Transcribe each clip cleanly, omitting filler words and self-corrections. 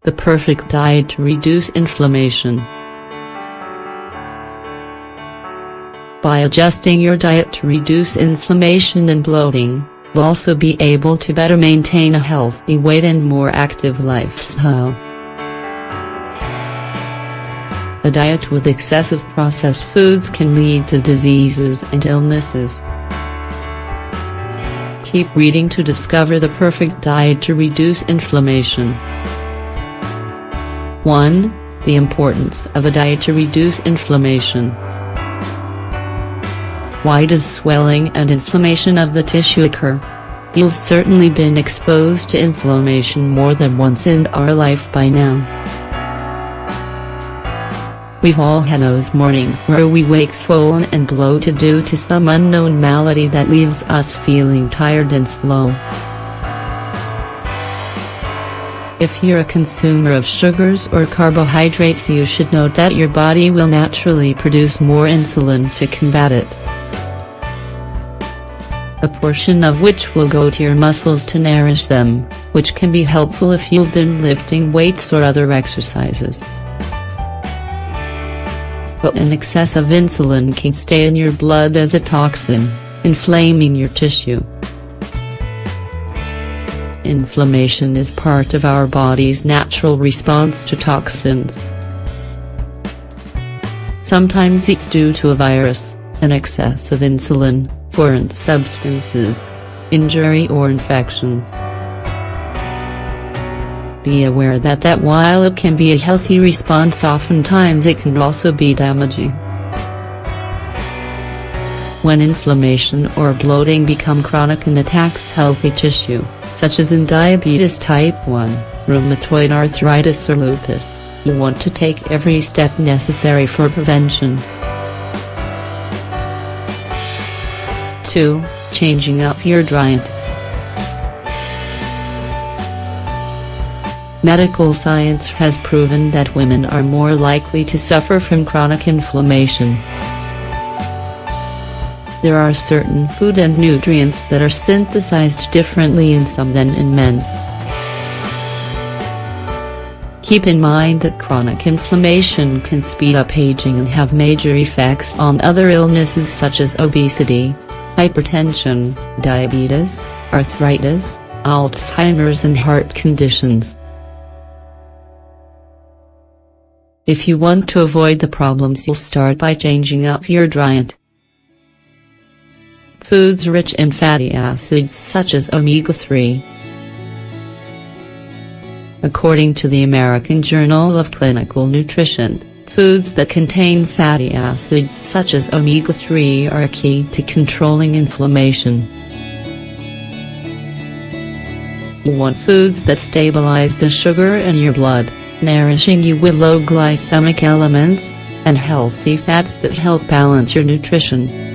The perfect diet to reduce inflammation. By adjusting your diet to reduce inflammation and bloating, you'll also be able to better maintain a healthy weight and more active lifestyle. A diet with excessive processed foods can lead to diseases and illnesses. Keep reading to discover the perfect diet to reduce inflammation. 1. The importance of a diet to reduce inflammation. Why does swelling and inflammation of the tissue occur? You've certainly been exposed to inflammation more than once in our life by now. We've all had those mornings where we wake swollen and bloated due to some unknown malady that leaves us feeling tired and slow. If you're a consumer of sugars or carbohydrates, you should note that your body will naturally produce more insulin to combat it, a portion of which will go to your muscles to nourish them, which can be helpful if you've been lifting weights or other exercises. But an excess of insulin can stay in your blood as a toxin, inflaming your tissue. Inflammation is part of our body's natural response to toxins. Sometimes it's due to a virus, an excess of insulin, foreign substances, injury or infections. Be aware that while it can be a healthy response, oftentimes it can also be damaging. When inflammation or bloating become chronic and attacks healthy tissue, such as in diabetes type 1, rheumatoid arthritis or lupus, you want to take every step necessary for prevention. 2. Changing up your diet. Medical science has proven that women are more likely to suffer from chronic inflammation. There are certain food and nutrients that are synthesized differently in some than in men. Keep in mind that chronic inflammation can speed up aging and have major effects on other illnesses such as obesity, hypertension, diabetes, arthritis, Alzheimer's and heart conditions. If you want to avoid the problems, you'll start by changing up your diet. Foods rich in fatty acids such as omega-3. According to the American Journal of Clinical Nutrition, foods that contain fatty acids such as omega-3 are key to controlling inflammation. You want foods that stabilize the sugar in your blood, nourishing you with low glycemic elements, and healthy fats that help balance your nutrition.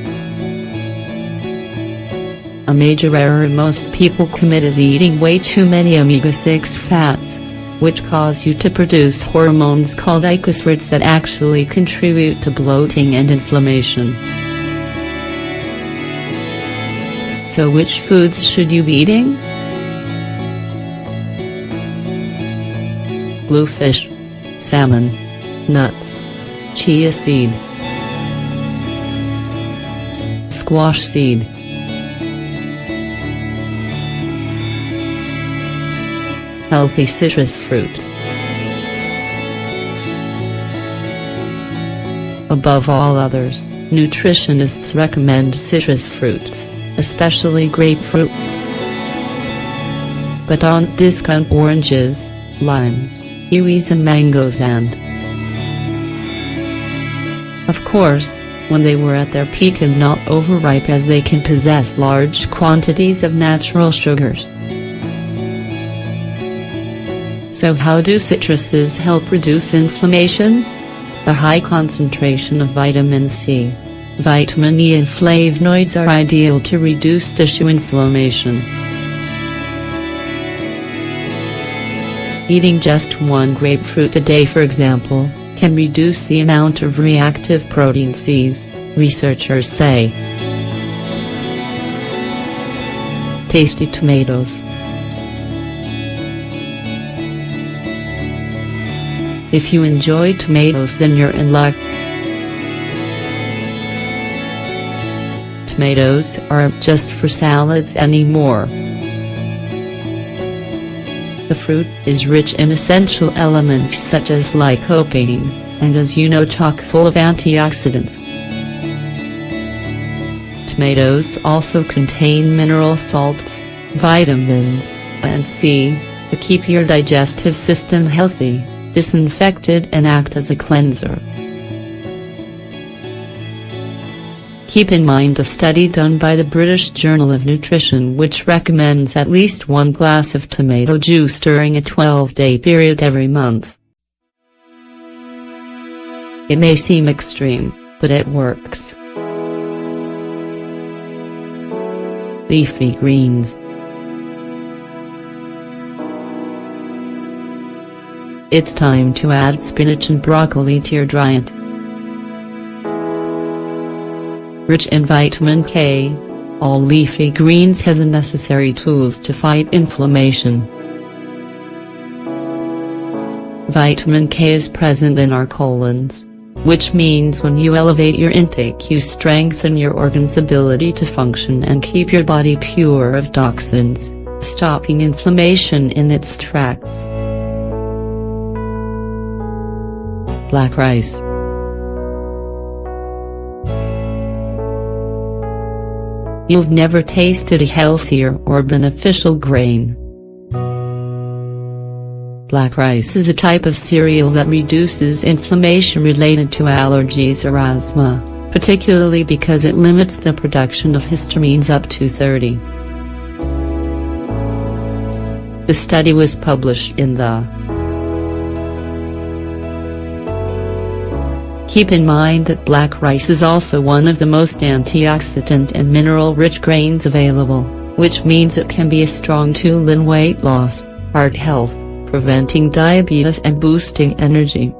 A major error most people commit is eating way too many omega-6 fats, which cause you to produce hormones called icosahexanes that actually contribute to bloating and inflammation. So which foods should you be eating? Bluefish, salmon, nuts, chia seeds, squash seeds, healthy citrus fruits. Above all others, nutritionists recommend citrus fruits, especially grapefruit. But don't discount oranges, limes, kiwis and mangoes and, of course, when they were at their peak and not overripe, as they can possess large quantities of natural sugars. So how do citruses help reduce inflammation? A high concentration of vitamin C, vitamin E and flavonoids are ideal to reduce tissue inflammation. Eating just one grapefruit a day, for example, can reduce the amount of reactive protein Cs, researchers say. Tasty tomatoes. If you enjoy tomatoes, then you're in luck. Tomatoes aren't just for salads anymore. The fruit is rich in essential elements such as lycopene, and as you know, chock full of antioxidants. Tomatoes also contain mineral salts, vitamins A and C, that keep your digestive system healthy, disinfected and act as a cleanser. Keep in mind a study done by the British Journal of Nutrition which recommends at least 1 glass of tomato juice during a 12-day period every month. It may seem extreme, but it works. Leafy greens. It's time to add spinach and broccoli to your diet. Rich in vitamin K, all leafy greens have the necessary tools to fight inflammation. Vitamin K is present in our colons, which means when you elevate your intake you strengthen your organ's ability to function and keep your body pure of toxins, stopping inflammation in its tracks. Black rice. You've never tasted a healthier or beneficial grain. Black rice is a type of cereal that reduces inflammation related to allergies or asthma, particularly because it limits the production of histamines up to 30. The study was published in the Keep in mind that black rice is also one of the most antioxidant and mineral-rich grains available, which means it can be a strong tool in weight loss, heart health, preventing diabetes and boosting energy.